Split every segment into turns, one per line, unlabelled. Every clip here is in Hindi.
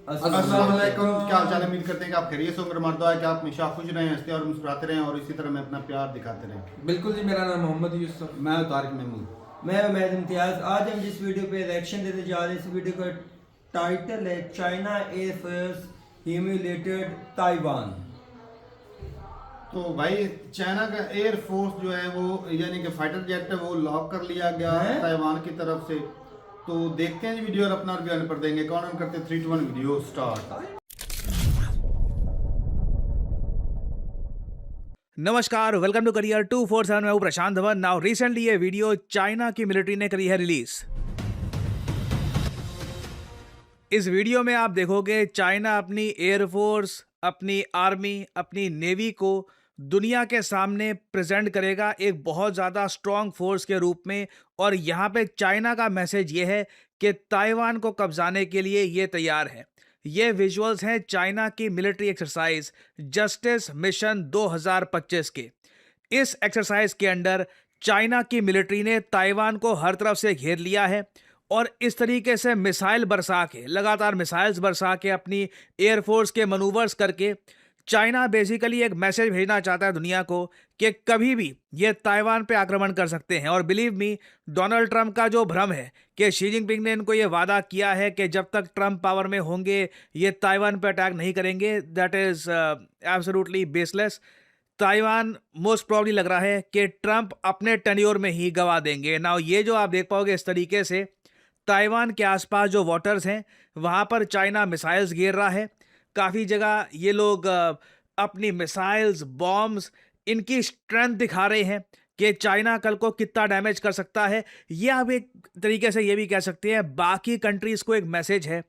अस्सलाम वालेकुम, क्या हाल चाल है। उम्मीद करते हैं कि आप खैरियत से होंगे। मर्दो है कि आप हमेशा खुश रहें, हंसते और मुस्कुराते रहें और इसी तरह में अपना प्यार दिखाते रहें।
बिल्कुल जी। मेरा नाम मोहम्मद यूसुफ।
मैं तारिक महमूद।
मैं उमैद इम्तियाज़। आज हम जिस वीडियो पे रिएक्शन देने जा रहे हैं, इस वीडियो का टाइटल है चाइना एयरफोर्स ह्यूमिलेटेड ताइवान।
तो भाई चाइना का एयर फोर्स जो है वो यानी कि फाइटर जेट है वो लॉक कर लिया गया
है?
ताइवान की तरफ से। तो देखते हैं जी वीडियो और अपना रिव्यू पर देंगे। कौन हम करते 3 2 1 वीडियो स्टार्ट।
नमस्कार, वेलकम टू करियर 247। मैं हूं प्रशांत धवन। नाउ रिसेंटली ये वीडियो चाइना की मिलिट्री ने करी है रिलीज। इस वीडियो में आप देखोगे चाइना अपनी एयरफोर्स, अपनी आर्मी, अपनी नेवी को दुनिया के सामने प्रेजेंट करेगा एक बहुत ज़्यादा स्ट्रॉन्ग फोर्स के रूप में। और यहाँ पे चाइना का मैसेज ये है कि ताइवान को कब्जाने के लिए ये तैयार है। ये विजुअल्स हैं चाइना की मिलिट्री एक्सरसाइज जस्टिस मिशन 2025 के। इस एक्सरसाइज के अंडर चाइना की मिलिट्री ने ताइवान को हर तरफ से घेर लिया है और इस तरीके से मिसाइल बरसा के, लगातार मिसाइल्स बरसा के, अपनी एयरफोर्स के मनूवर्स करके चाइना बेसिकली एक मैसेज भेजना चाहता है दुनिया को कि कभी भी ये ताइवान पे आक्रमण कर सकते हैं। और बिलीव मी, डोनाल्ड ट्रंप का जो भ्रम है कि शी जिनपिंग ने इनको ये वादा किया है कि जब तक ट्रंप पावर में होंगे ये ताइवान पे अटैक नहीं करेंगे, that is absolutely baseless. Taiwan most probably लग रहा है कि ट्रंप अपने टेन्योर में ही गवा देंगे। नाउ ये जो आप देख पाओगे इस तरीके से ताइवान के आसपास जो वाटर्स हैं वहाँ पर चाइना मिसाइल्स गिर रहा है। काफ़ी जगह ये लोग अपनी मिसाइल्स, बॉम्ब्स, इनकी स्ट्रेंथ दिखा रहे हैं कि चाइना कल को कितना डैमेज कर सकता है। ये आप एक तरीके से ये भी कह सकते हैं बाकी कंट्रीज़ को एक मैसेज है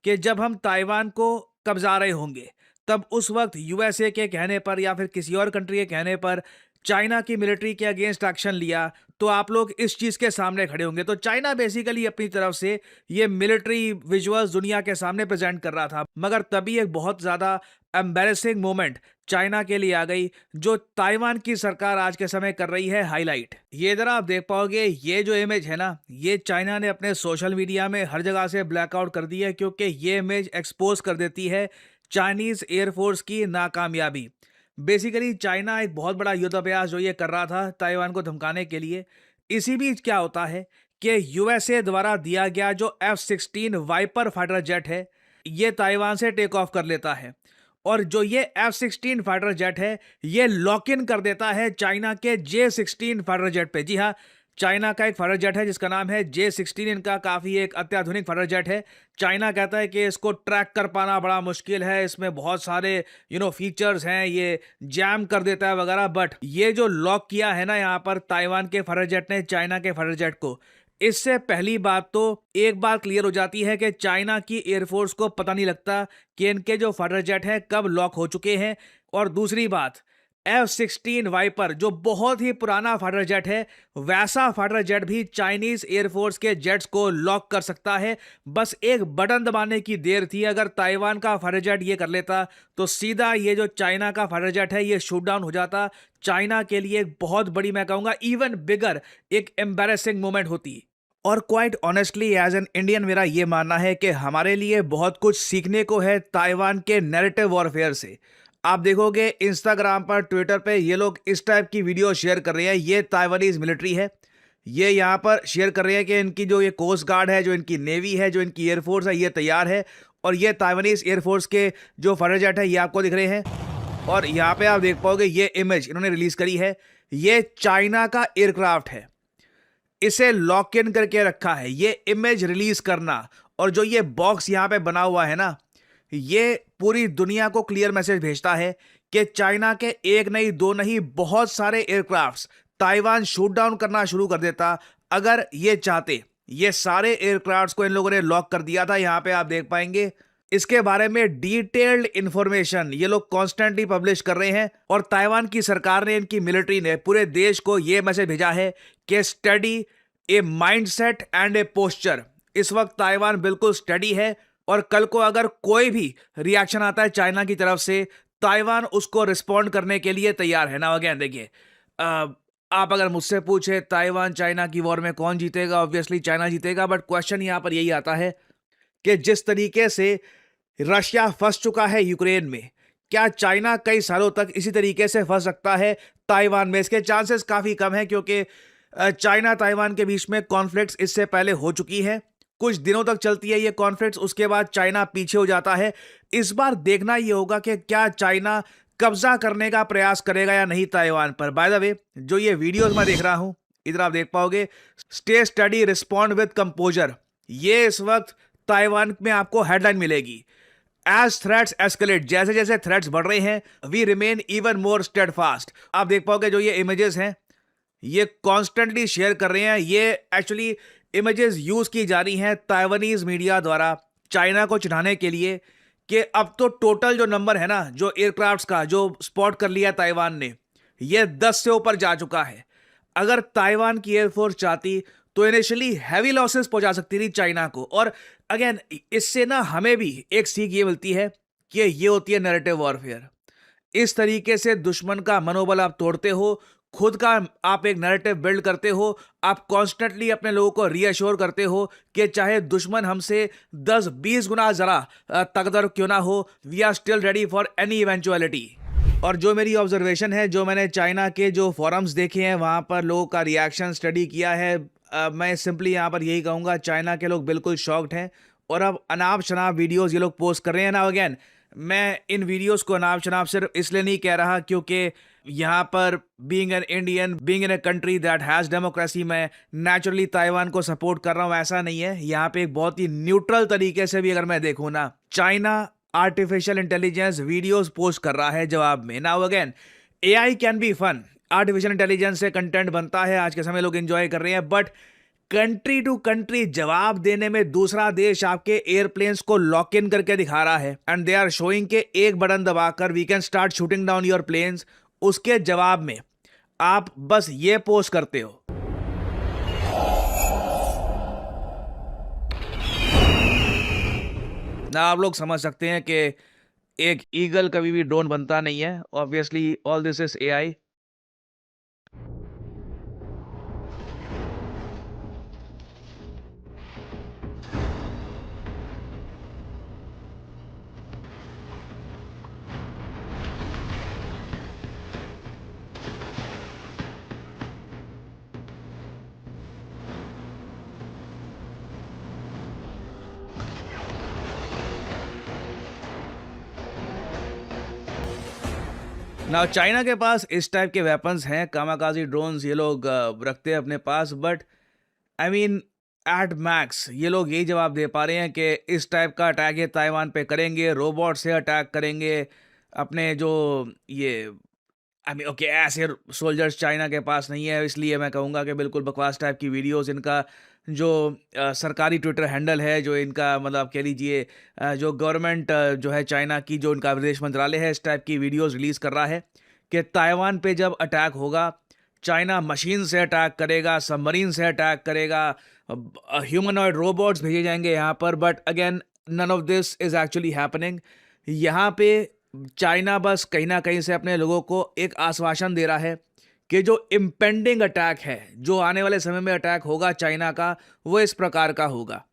कि जब हम ताइवान को कब्जा रहे होंगे तब उस वक्त यूएसए के कहने पर या फिर किसी और कंट्री के कहने पर चाइना की मिलिट्री के अगेंस्ट एक्शन लिया तो आप लोग इस चीज़ के सामने खड़े होंगे। तो चाइना बेसिकली अपनी तरफ से ये मिलिट्री विजुअल्स दुनिया के सामने प्रेजेंट कर रहा था, मगर तभी एक बहुत ज़्यादा एम्बैरेसिंग मोमेंट चाइना के लिए आ गई जो ताइवान की सरकार आज के समय कर रही है हाईलाइट। ये इधर आप देख पाओगे, ये जो इमेज है ना, ये चाइना ने अपने सोशल मीडिया में हर जगह से ब्लैकआउट कर दी है क्योंकि ये इमेज एक्सपोज कर देती है चाइनीज़ एयरफोर्स की नाकामयाबी। बेसिकली चाइना एक बहुत बड़ा युद्ध अभ्यास जो ये कर रहा था ताइवान को धमकाने के लिए। इसी बीच क्या होता है कि यूएसए द्वारा दिया गया जो F-16 वाइपर फाइटर जेट है ये ताइवान से टेक ऑफ कर लेता है और जो ये F-16 फाइटर जेट है ये लॉक इन कर देता है चाइना के J-16 फाइटर जेट पे। जी हाँ, चाइना का एक फाइटर जेट है जिसका नाम है J-16। इनका काफ़ी एक अत्याधुनिक फाइटर जेट है। चाइना कहता है कि इसको ट्रैक कर पाना बड़ा मुश्किल है, इसमें बहुत सारे फीचर्स हैं, ये जैम कर देता है वगैरह। बट ये जो लॉक किया है ना यहाँ पर ताइवान के फाइटर जेट ने चाइना के फाइटर जेट को, इससे पहली बात तो एक बात क्लियर हो जाती है कि चाइना की एयरफोर्स को पता नहीं लगता कि इनके जो फाइटर जेट हैं कब लॉक हो चुके हैं। और दूसरी बात, F-16 वाइपर जो बहुत ही पुराना फाइटर जेट है, वैसा फाइटर जेट भी चाइनीज एयरफोर्स के जेट्स को लॉक कर सकता है। बस एक बटन दबाने की देर थी। अगर ताइवान का फाइटर जेट ये कर लेता तो सीधा ये जो चाइना का फाइटर जेट है ये शूट डाउन हो जाता। चाइना के लिए एक बहुत बड़ी, मैं कहूँगा इवन बिगर, एक एम्बैरेसिंग मोमेंट होती। और quite honestly as an Indian मेरा ये मानना है कि हमारे लिए बहुत कुछ सीखने को है ताइवान के नैरेटिव वॉरफेयर से। आप देखोगे इंस्टाग्राम पर, ट्विटर पे ये लोग इस टाइप की वीडियो शेयर कर रहे हैं। ये ताइवानीज मिलिट्री है, ये यहाँ पर शेयर कर रहे हैं कि इनकी जो ये कोस्ट गार्ड है, जो इनकी नेवी है, जो इनकी एयरफोर्स है, ये तैयार है। और ये ताइवानीज एयरफोर्स के जो फाइटर जेट है ये आपको दिख रहे हैं। और यहाँ पे आप देख पाओगे ये इमेज इन्होंने रिलीज करी है, ये चाइना का एयरक्राफ्ट है, इसे लॉक इन करके रखा है। ये इमेज रिलीज करना और जो ये बॉक्स यहाँ पे बना हुआ है ना, ये पूरी दुनिया को क्लियर मैसेज भेजता है कि चाइना के एक नहीं, दो नहीं, बहुत सारे एयरक्राफ्ट्स ताइवान शूट डाउन करना शुरू कर देता अगर ये चाहते। ये सारे एयरक्राफ्ट्स को इन लोगों ने लॉक कर दिया था। यहाँ पे आप देख पाएंगे इसके बारे में डिटेल्ड इंफॉर्मेशन ये लोग कॉन्स्टेंटली पब्लिश कर रहे हैं। और ताइवान की सरकार ने, इनकी मिलिट्री ने पूरे देश को ये मैसेज भेजा है कि study A mindset and A posture. इस वक्त ताइवान बिल्कुल स्टडी है और कल को अगर कोई भी रिएक्शन आता है चाइना की तरफ से, ताइवान उसको रिस्पॉन्ड करने के लिए तैयार है ना। अगेन देखिए, आप अगर मुझसे पूछे ताइवान चाइना की वॉर में कौन जीतेगा, ऑब्वियसली चाइना जीतेगा। बट क्वेश्चन यहाँ पर यही आता है कि जिस तरीके से रशिया फंस चुका है यूक्रेन में। क्या चाइना कई सालों तक इसी तरीके से फंस सकता है ताइवान में? इसके चांसेस काफ़ी कम है, क्योंकि चाइना ताइवान के बीच में कॉन्फ्लिक्ट्स इससे पहले हो चुकी है। कुछ दिनों तक चलती है ये कॉन्फ्लिक्ट्स, उसके बाद चाइना पीछे हो जाता है। इस बार देखना ये होगा कि क्या चाइना कब्जा करने का प्रयास करेगा या नहीं ताइवान पर। बाय द वे, जो ये वीडियोस मैं देख रहा हूं, इधर आप देख पाओगे, stay study respond with composer, ये इस वक्त ताइवान में आपको हेडलाइन मिलेगी। एज थ्रेट्स एस्केलेट, जैसे जैसे थ्रेट्स बढ़ रहे हैं, we remain even more steadfast. आप देख पाओगे जो ये इमेजेस हैं, ये कॉन्स्टेंटली शेयर कर रहे हैं। ये एक्चुअली इमेजेस यूज की जा रही हैं ताइवानीज मीडिया द्वारा चाइना को चिढ़ाने के लिए कि अब तो टोटल जो नंबर है ना, जो एयरक्राफ्ट्स का जो स्पॉट कर लिया ताइवान ने, ये 10 से ऊपर जा चुका है। अगर ताइवान की एयरफोर्स चाहती तो इनिशियली हैवी लॉसेस पहुंचा सकती थी चाइना को। और अगेन, इससे ना हमें भी एक सीख ये मिलती है कि ये होती है नैरेटिव वॉरफेयर। इस तरीके से दुश्मन का मनोबल आप तोड़ते हो, खुद का आप एक नैरेटिव बिल्ड करते हो, आप कॉन्स्टेंटली अपने लोगों को रीअश्योर करते हो कि चाहे दुश्मन हमसे 10-20 गुना जरा तगड़र क्यों ना हो, we are still ready for any eventuality. और जो मेरी ऑब्जर्वेशन है, जो मैंने चाइना के जो फोरम्स देखे हैं, वहाँ पर लोगों का रिएक्शन स्टडी किया है, मैं सिंपली यहाँ पर यही कहूँगा, चाइना के लोग बिल्कुल शॉक्ड हैं। और अब अनाप शनाप वीडियोस ये लोग पोस्ट कर रहे हैं ना। अगेन, मैं इन वीडियोस को अनाप शनाप सिर्फ इसलिए नहीं कह रहा क्योंकि यहाँ पर being an Indian, being in a country that has democracy, मैं नेचुरली ताइवान को सपोर्ट कर रहा हूँ, ऐसा नहीं है। यहाँ पे एक बहुत ही न्यूट्रल तरीके से भी अगर मैं देखूँ ना, China artificial intelligence videos post कर रहा है जवाब में। Now again, AI can be fun, artificial intelligence से कंटेंट बनता है, आज के समय लोग एंजॉय कर रहे हैं, बट कंट्री टू कंट्री जवाब देने में दूसरा देश आपके एयरप्लेन्स को लॉक इन करके दिखा रहा है एंड दे आर शोइंग के एक बटन दबाकर we can start shooting down your planes. उसके जवाब में आप बस ये पोस्ट करते हो। ना आप लोग समझ सकते हैं कि एक ईगल कभी भी ड्रोन बनता नहीं है। Obviously all this is AI. ना चाइना के पास इस टाइप के वेपन्स हैं, कामाकाजी ड्रोन्स ये लोग रखते हैं अपने पास, but I mean at max ये लोग यही जवाब दे पा रहे हैं कि इस टाइप का अटैक ये ताइवान पे करेंगे, रोबोट से अटैक करेंगे। अपने जो ये आई मीन ओके, ऐसे सोल्जर्स चाइना के पास नहीं है, इसलिए मैं कहूँगा कि बिल्कुल बकवास टाइप की वीडियोस। इनका जो सरकारी ट्विटर हैंडल है, जो इनका मतलब कह लीजिए जो गवर्नमेंट जो है चाइना की, जो इनका विदेश मंत्रालय है, इस टाइप की वीडियोस रिलीज़ कर रहा है कि ताइवान पे जब अटैक होगा, चाइना मशीन से अटैक करेगा, सबमरीन से अटैक करेगा, ह्यूमनॉइड रोबोट्स भेजे जाएंगे यहाँ पर। But again, none of this is actually happening. यहाँ पे चाइना बस कहीं ना कहीं से अपने लोगों को एक आश्वासन दे रहा है कि जो इम्पेंडिंग अटैक है, जो आने वाले समय में अटैक होगा चाइना का, वो इस प्रकार का होगा।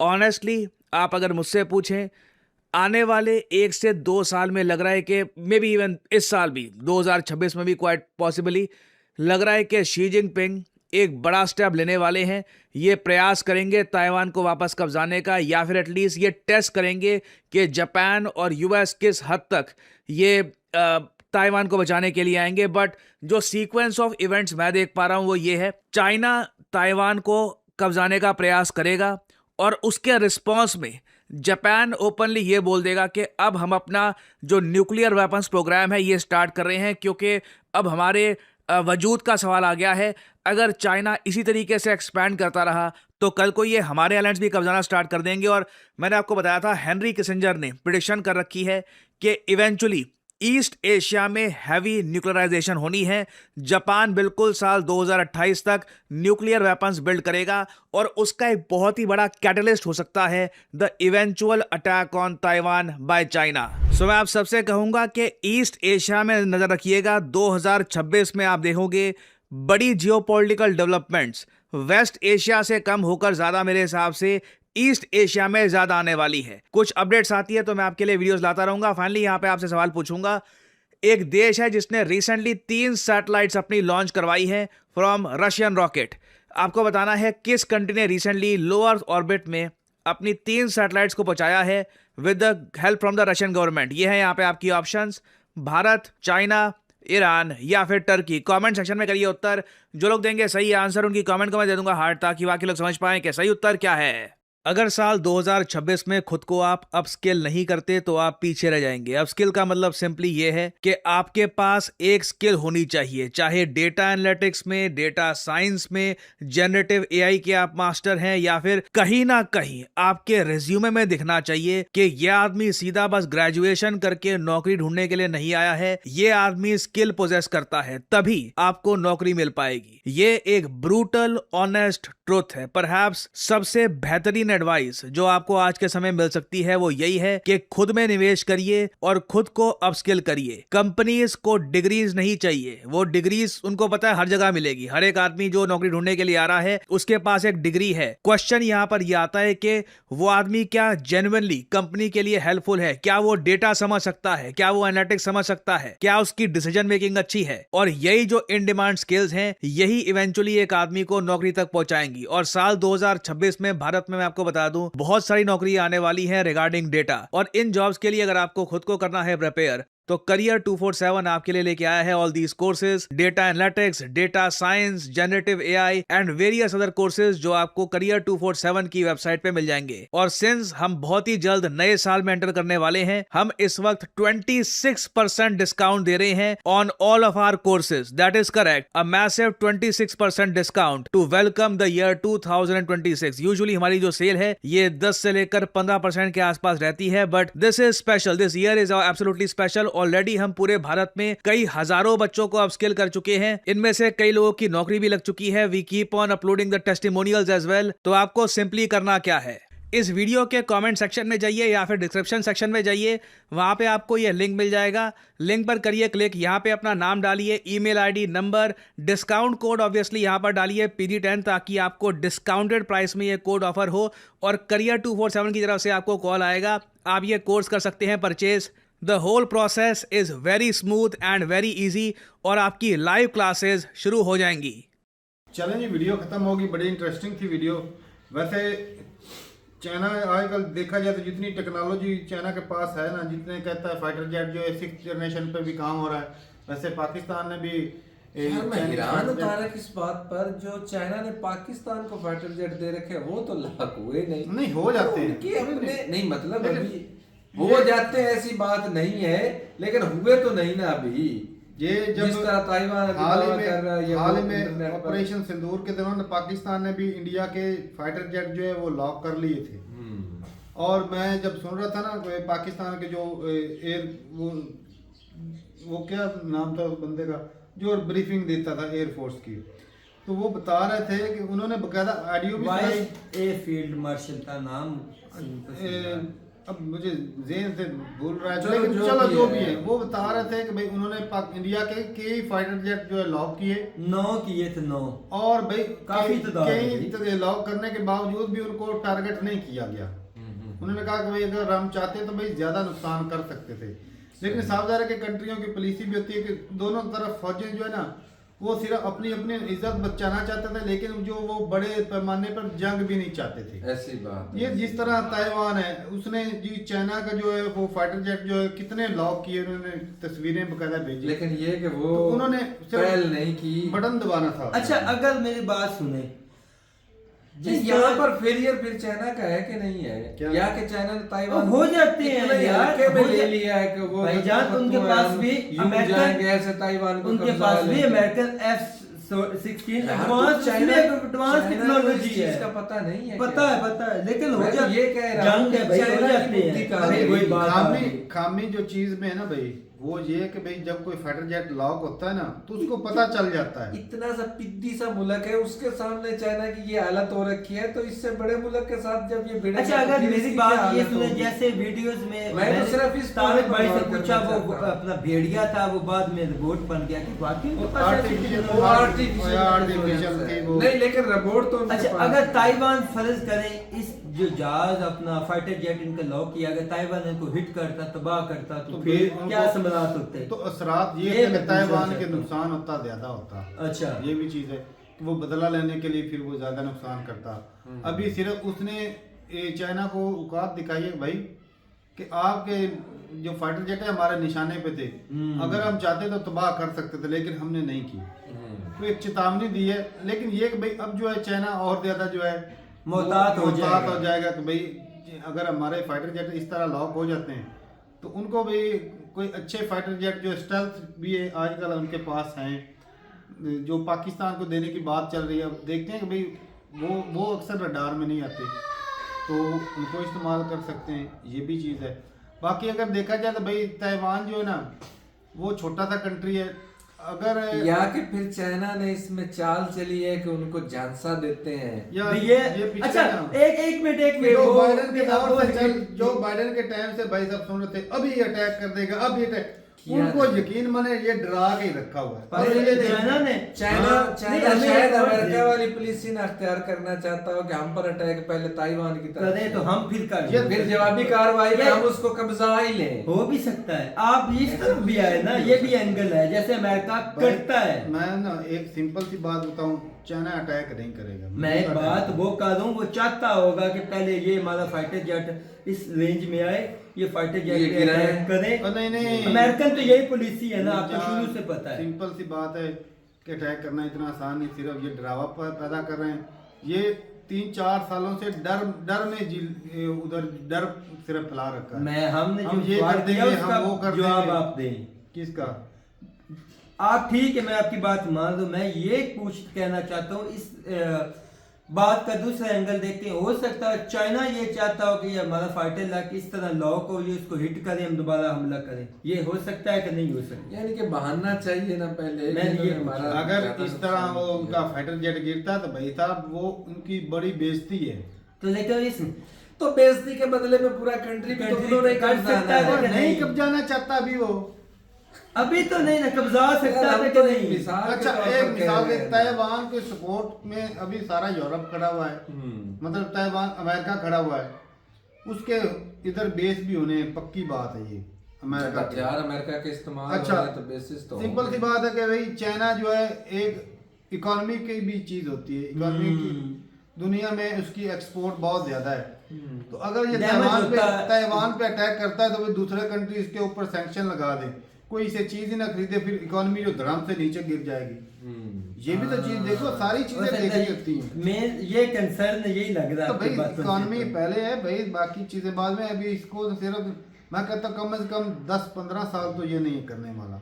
ऑनेस्टली आप अगर मुझसे पूछें, आने वाले 1 से 2 साल में लग रहा है कि मे बी इवन इस साल भी 2026 में भी क्वाइट पॉसिबली लग रहा है कि शी जिनपिंग एक बड़ा स्टेप लेने वाले हैं। ये प्रयास करेंगे ताइवान को वापस कब्जाने का, या फिर एटलीस्ट ये टेस्ट करेंगे कि जापान और यूएस किस हद तक ये ताइवान को बचाने के लिए आएंगे। बट जो सीक्वेंस ऑफ इवेंट्स मैं देख पा रहा हूं वो ये है, चाइना ताइवान को कब्जाने का प्रयास करेगा और उसके रिस्पॉन्स में जापान ओपनली ये बोल देगा कि अब हम अपना जो न्यूक्लियर वेपन्स प्रोग्राम है ये स्टार्ट कर रहे हैं, क्योंकि अब हमारे वजूद का सवाल आ गया है। अगर चाइना इसी तरीके से एक्सपैंड करता रहा तो कल को ये हमारे आइलैंड्स भी कब्जाना स्टार्ट कर देंगे। और मैंने आपको बताया था, हेनरी किसिंजर ने प्रेडिक्शन कर रखी है कि इवेंचुअली ईस्ट एशिया में हैवी न्यूक्लियराइजेशन होनी है। जापान बिल्कुल साल 2028 तक न्यूक्लियर वेपन्स बिल्ड करेगा और उसका एक बहुत ही बड़ा कैटलिस्ट हो सकता है the eventual attack on Taiwan by China. So मैं आप सबसे कहूंगा कि ईस्ट एशिया में नजर रखिएगा। 2026 में आप देखोगे बड़ी जियोपॉलिटिकल डेवलपमेंट्स वेस्ट एशिया से कम होकर ज़्यादा मेरे हिसाब से ईस्ट एशिया में ज्यादा आने वाली है। कुछ अपडेट्स आती है तो मैं आपके लिए वीडियोस लाता रहूंगा। फाइनली यहाँ पे आपसे सवाल पूछूंगा, एक देश है जिसने रिसेंटली 3 सैटेलाइट्स अपनी लॉन्च करवाई है फ्रॉम रशियन रॉकेट। आपको बताना है किस कंट्री ने रिसेंटली लो अर्थ ऑर्बिट में अपनी 3 सैटेलाइट्स को पहुंचाया है with the help from the Russian government. ये है यहाँ पे आपकी ऑप्शंस, भारत, चाइना, ईरान या फिर टर्की। कमेंट सेक्शन में करिए उत्तर। जो लोग देंगे सही आंसर उनकी कमेंट को मैं दे दूंगा हार्ट, ताकि बाकी लोग समझ पाएं कि सही उत्तर क्या है। अगर साल 2026 में खुद को आप अपस्किल नहीं करते तो आप पीछे रह जाएंगे। अपस्किल का मतलब सिंपली ये है कि आपके पास एक स्किल होनी चाहिए, चाहे डेटा एनालिटिक्स में, डेटा साइंस में, जनरेटिव एआई के आप मास्टर हैं, या फिर कहीं ना कहीं आपके रिज्यूमे में दिखना चाहिए कि यह आदमी सीधा बस ग्रेजुएशन करके नौकरी ढूंढने के लिए नहीं आया है, ये आदमी स्किल पोजेस करता है, तभी आपको नौकरी मिल पाएगी। ये एक ब्रूटल ऑनेस्ट ट्रुथ है। परहैप्स सबसे बेहतरीन एडवाइस जो आपको आज के समय मिल सकती है वो यही है कि खुद में निवेश करिए और खुद को अपस्किल करिए। कंपनीज को डिग्रीज नहीं चाहिए, वो डिग्रीज उनको पता है हर जगह मिलेगी। हर एक आदमी जो नौकरी ढूंढने के लिए आ रहा है उसके पास एक डिग्री है। क्वेश्चन यहाँ पर यह आता है कि वो आदमी क्या जेन्युइनली कंपनी के लिए हेल्पफुल है, क्या वो डेटा समझ सकता है, क्या वो एनालिटिक्स समझ सकता है, क्या उसकी डिसीजन मेकिंग अच्छी है। और यही जो इन डिमांड स्किल्स हैं यही इवेंचुअली एक आदमी को नौकरी तक पहुंचाएंगी। और साल 2026 में भारत में मैं आपको बता दूं बहुत सारी नौकरी आने वाली है रिगार्डिंग डेटा। और इन जॉब्स के लिए अगर आपको खुद को करना है प्रिपेयर, तो करियर 247 आपके लिए लेके आया है all these courses, data analytics, data science, generative AI and various other courses जो आपको करियर 247 की वेबसाइट पे मिल जाएंगे। और सिंस हम बहुत ही जल्द नए साल में एंटर करने वाले हैं, हम इस वक्त 26% डिस्काउंट दे रहे हैं on all of our courses. That is correct, a massive 26% discount to welcome the year 2026। Usually हमारी जो सेल है ये 10 से लेकर 15% के आसपास रहती है, but this is special, this year is absolutely special. Already हम पूरे भारत में कई हजारों बच्चों को अपस्किल कर चुके हैं, इनमें से कई लोगों की नौकरी भी लग चुकी है। We keep on uploading the testimonials as well. तो आपको सिंपली करना क्या है, इस वीडियो के कमेंट सेक्शन में जाइए या फिर डिस्क्रिप्शन सेक्शन में जाइए, वहां पे आपको यह लिंक मिल जाएगा। लिंक पर करिए क्लिक, यहां पे अपना नाम डालिए, email ID, number, discount code obviously यहां पर डालिए PG10, ताकि आपको डिस्काउंटेड प्राइस में ये कोड ऑफर हो। और करियर 247 की तरफ से आपको कॉल आएगा, आप ये कोर्स कर सकते हैं purchase. The whole process is very smooth and very easy और आपकी लाइव क्लासेस शुरू हो जाएंगी।
चलें जी, वीडियो खत्म होगी। बड़ी इंटरेस्टिंग थी वीडियो। वैसे चाइना आजकल देखा जाए तो जितनी टेक्नोलॉजी चाइना के पास है ना, जितने कहता है फाइटर जेट जो है 6th जनरेशन पे भी काम हो रहा है, वैसे पाकिस्तान ने भी
मैं हैरान होता रहा किस बात पर, जो चाइना ने पाकिस्तान को फाइटर जेट दे रखे हैं वो तो लाख हुए नहीं
हो जाते हैं
उनके अपने नहीं, मतलब अभी हो जाते हैं ऐसी बात नहीं है, लेकिन हुए तो नहीं ना अभी।
ये जब
जिस तरह ताइवान
हाल में ऑपरेशन सिंदूर के दौरान पाकिस्तान ने भी इंडिया के फाइटर जेट जो है वो लॉक कर लिए थे। और मैं जब सुन रहा था ना पाकिस्तान के जो एयर वो क्या नाम था उस बंदे का जो ब्रीफिंग देता था एयरफोर्स की, तो वो बता रहे थे कि उन्होंने बकायदा ऑडियो भी
एयर फील्ड मार्शल का नाम
अब मुझे ज़हन से भूल रहा है, लेकिन चलो जो भी है, वो बता रहे थे कि भाई उन्होंने इंडिया के कई फाइटर जेट जो है लॉक किए,
9 किए थे 9,
और भाई
काफी
कई लॉक करने के बावजूद भी उनको टारगेट नहीं किया गया। उन्होंने कहा कि भाई अगर हम चाहते तो भाई ज्यादा नुकसान कर सकते थे, लेकिन साफ ज़ाहिर है कि कंट्रियों की पॉलिसी भी होती है कि दोनों तरफ फौजें जो है ना वो सिर्फ अपनी अपनी इज्जत बचाना चाहते थे, लेकिन जो वो बड़े पैमाने पर जंग भी नहीं चाहते थे।
ऐसी बात
ये जिस तरह ताइवान है, उसने जी चाइना का जो है वो फाइटर जेट जो है कितने लॉक किए, उन्होंने तस्वीरें बकायदा भेजी,
लेकिन ये कि वो
तो उन्होंने
पहल नहीं की,
बटन दबाना था।
अच्छा, अगर मेरी बात सुने,
यहाँ पर फेलियर फिर चाइना का है कि नहीं है? या कि चाइना ने ताइवान
हो जाते हैं यार,
में ले लिया है कि वो
भाईजान उनके पास भी
अमेरिकन ऐसे ताइवान को
उनके पास भी अमेरिकन F-16 एडवांस टेक्नोलॉजी है,
इसका पता नहीं है,
पता है, लेकिन हो जाते
ये कह रहा
जंग है भाई, हो जाते हैं। वही बात
खामी जो चीज में है ना भाई, वो ये कि भाई जब कोई फाइटर जेट लॉक होता है ना तो उसको पता चल जाता है।
इतना सा पिद्दी सा मुल्क है, उसके सामने चाइना की ये हालत हो रखी है, तो इससे बड़े मुल्क के साथ जब ये भिड़ेगा।
अच्छा, अगर मेरी बात ये सुने, जैसे वीडियोस में
मैं तो सिर्फ इस
तारिक भाई से पूछा, वो अपना भेड़िया था, वो बाद में रोबोट बन गया कि वाकई
नहीं, लेकिन रोबोट तो
अच्छा, अगर ताइवान फर्ज करें इस जो जहाज अपना फाइटर जेट इनका लॉक किया गया, ताइवान इनको हिट करता, तबाह करता, तो फिर
उनको-
क्या असरात होते?
तो असरात ये
ये
है कि
मैं
ताइवान
पूछना
के
चाहता हूं।
नुकसान होता ज्यादा होता।
अच्छा,
ये भी चीज है कि वो बदला लेने के लिए फिर वो ज्यादा नुकसान करता। अभी सिर्फ उसने चाइना को औकात दिखाई है भाई कि आपके जो फाइटर जेट है हमारे निशाने पे थे, अगर हम चाहते तो तबाह कर सकते थे, लेकिन हमने नहीं की। तो एक चेतावनी दी है, लेकिन ये कि भाई अब जो है चाइना और ज्यादा जो है
मोहतात हो
जाएगा कि भाई अगर हमारे फाइटर जेट इस तरह लॉक हो जाते हैं तो उनको भी कोई अच्छे फाइटर जेट जो स्टेल्थ भी है आजकल उनके पास हैं, जो पाकिस्तान को देने की बात चल रही है। अब देखते हैं कि भाई वो अक्सर रडार में नहीं आते, तो उनको इस्तेमाल कर सकते हैं, ये भी चीज़ है। बाकी अगर देखा जाए तो भाई ताइवान जो है ना वो छोटा सा कंट्री है, अगर
या कि फिर चाइना ने इसमें चाल चली है कि उनको झांसा देते हैं।
या
तो ये
पिछले
अच्छा,
ना-
एक मिनट
जो
वो-
बाइडेन के दौर से
वो-
जो बाइडेन के टाइम से भाई सब सुन रहे थे अभी अटैक कर देगा, अभी अटैक,
किया
उनको
नहीं।
यकीन माने ये डरा के ही रखा हुआ है।
पर ये चाइना ने
चाइना
हाँ,
चाइना
नहीं,
शायद
हमें-
अमेरिका वाली पुलिस ने अख्तियार करना चाहता हो कि हम पर अटैक पहले ताइवान की तरफ
करे
से।
तो हम फिर कर
ये-
फिर जवाबी कार्रवाई में
ये-
हम उसको कब्जा ही लें।
हो भी सकता है। आप इस तरफ भी आए ना, ये भी एंगल है, जैसे अमेरिका करता है।
मैं ना एक सिंपल सी बात बताऊं, चाइना अटैक नहीं करेगा।
मैं एक बात वो कह दूं, वो चाहता होगा कि पहले ये हमारा फाइटर जेट इस रेंज में आए, ये फाइटर जेट
ये
पे
गिराए।
अटैक करे।
नहीं
अमेरिकन तो यही पॉलिसी है ना, आपको शुरू से पता है।
सिंपल सी बात है कि अटैक करना इतना आसान नहीं, सिर्फ ये डरावा पैदा कर रहे हैं। ये 3-4 सालों से डर में उधर डर सिर्फ फैला रखा है।
मैं हमने
हम
जो
ये
सवाल
कर देंगे,
किया उसका
हम वो कर
जवाब
देंगे।
आप दें।
किसका?
आप ठीक है, मैं आपकी बात मान लूं। मैं ये कहना चाहता हूँ, इस बात का दूसरा एंगल देखते हैं। हो सकता है चाइना ये चाहता हो कि ये हमारा फाइटर ला इस तरह लॉक हो, ये उसको हिट करें, हम दोबारा हमला करें। ये हो सकता है कि नहीं हो सकता?
यानी कि बहाना चाहिए ना पहले।
मैं
कि
ये
हमारा
अगर
ज्यादा
इस तरह
नुकसान
वो
किया।
उनका फाइटर जेट गिरता तो भाई साहब वो उनकी बड़ी बेइज्जती है।
तो लेकिन इस
तो बेइज्जती के बदले में पूरा कंट्री भी तो
कंट्री
उन्होंने
कर
कब्जा
सकता है,
ना
और
कि
नहीं
नहीं?
कब्जाना चाहता अभी वो।
अभी तो नहीं ना, कब्जा सकता
यार,
है
हम
कि
तो एक
नहीं?
मिसाल के
अच्छा
तौर
एक
पर कह
मिसाल
रहे
के
हैं।
ताइवान के सपोर्ट में अभी सारा यूरोप खड़ा हुआ है, मतलब ताइवान अमेरिका खड़ा हुआ है, उसके इधर बेस भी होने पक्की बात है ये अमेरिका के।
हथियार अमेरिका के इस्तेमाल
अच्छा,
हो रहे हैं, तो बेसिस तो
सिंपल सी बात है कि भाई चाइना जो है एक इकोनॉमी की भी चीज होती है, इकोनॉमी की दुनिया में उसकी एक्सपोर्ट बहुत ज्यादा है। तो अगर ये
Damage होता है।
ताइवान पे अटैक करता है तो फिर दूसरे कंट्री इसके ऊपर सैंक्शन लगा दे, कोई इसे चीज ही ना खरीदे, फिर इकोनॉमी जो धड़ाम से नीचे गिर जाएगी। ये भी तो चीज देखो, सारी
हो
चीजें
सकता
देखी
है
जाती हैं।
मैं ये कंसर्न यही लग रहा है
तो
आपकी
भाई
बातों से।
इकोनॉमी पहले है भाई, बाकी चीजें बाद में। अभी इसको तो सिर्फ मैं कहता हूँ कम से कम 10-15 साल तो ये नहीं करने वाला।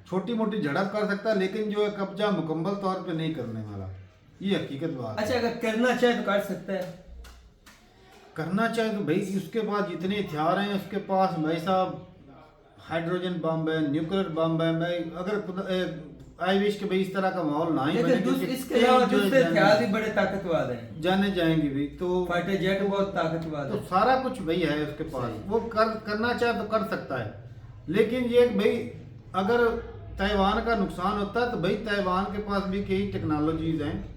छोटी मोटी झड़प कर सकता है, लेकिन जो है कब्जा मुकम्मल तौर पे नहीं करने वाला, ये हकीकत बात है।
अच्छा, अगर करना चाहे तो कर सकता है।
करना चाहे तो भाई उसके पास जितने हथियार हैं, उसके पास भाई साहब हाइड्रोजन बम है, न्यूक्लियर बम है। मैं अगर आई विश के भाई इस तरह का माहौल ना ही बने,
लेकिन
क्योंकि
इसके अलावा
जो है
दूसरे
जाने-
हथियार भी बड़े ताकतवर हैं।
जाने जाएंगे भी तो
फाइटर जेट बहुत ताकतवर
तो
है।
सारा कुछ भाई है उसके पास,
सही।
वो करना चाहे तो कर सकता है। लेकिन ये भाई अगर ताइवान का नुकसान होता है तो भाई ताइवान के पास भी कई टेक्नोलॉजीज हैं,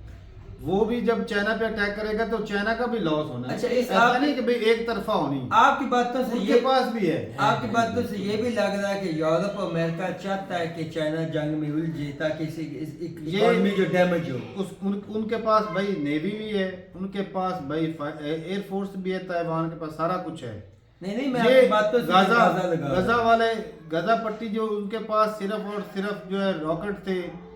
वो भी जब चाइना पे अटैक करेगा तो चाइना का भी लॉस होना है।
अच्छा, इस
ऐसा
आप-
नहीं कि भाई एक तरफा होनी,
आपकी बातों से
उनके
ये
पास भी है।
आपकी बातों से ये भी लग रहा है कि यूरोप और अमेरिका चाहता है कि चाइना जंग में उलझे, ताकि
ये-
इकोनॉमी जो डैमेज हो।
उनके पास भाई नेवी भी है, उनके पास भाई एयरफोर्स भी है, ताइवान के पास सारा कुछ है।
नहीं मैं
ये
आपकी बातों से
गाजा
अंदाजा लगा रहा
गजा
हूं।
वाले गजा पट्टी जो उनके पास सिर्फ और सिर्फ जो है रॉकेट थे,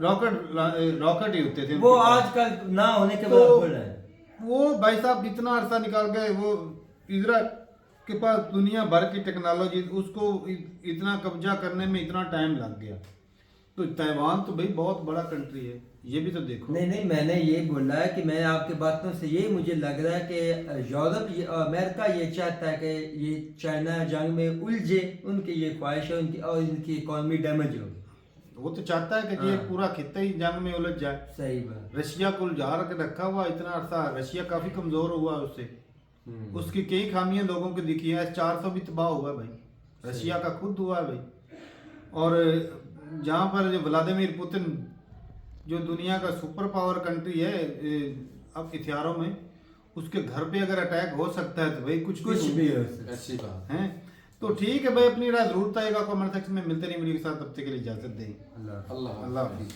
रॉकेट ही होते थे
वो
उनके पास।
आजकल ना होने के
तो
बराबर है।
वो भाई साहब इतना अरसा निकाल गए, वो इजराइल के पास दुनिया भर की टेक्नोलॉजी, उसको इतना कब्जा करने में इतना टाइम लग गया। तो ताइवान तो भाई बहुत बड़ा कंट्री है, ये भी तो देखो।
नहीं मैंने ये बोला है कि मैं आपकी बातों से ये मुझे लग रहा है कि यूरोप अमेरिका ये चाहता है कि ये चाइना जंग में उलझे, उनकी ये ख्वाहिश है उनकी, और इनकी इकोनॉमी डैमेज हो।
वो तो चाहता है कि ये
हाँ।
पूरा खित्ता ही जंग में उलझ जाए।
सही बात।
रशिया को उलझा के रखा हुआ इतना अरसा, रशिया काफी कमजोर हुआ है उससे। उसकी कई खामियां लोगों को दिखी है। S-400 भी तबाह हुआ है भाई, रशिया का खुद हुआ है भाई। और जहाँ पर जो व्लादिमीर पुतिन जो दुनिया का सुपर पावर कंट्री है अब हथियारों में, उसके घर पे अगर अटैक हो सकता है तो भाई कुछ
कुछ भी हो सकता
अच्छी बात।
है। तो ठीक है भाई, अपनी राय जरूर बताएगा कमेंट सेक्शन में। मिलते नहीं वीडियो के साथ, तब तक के लिए इजाजत दें।
है।
अल्लाह
अल्लाह हाफिज।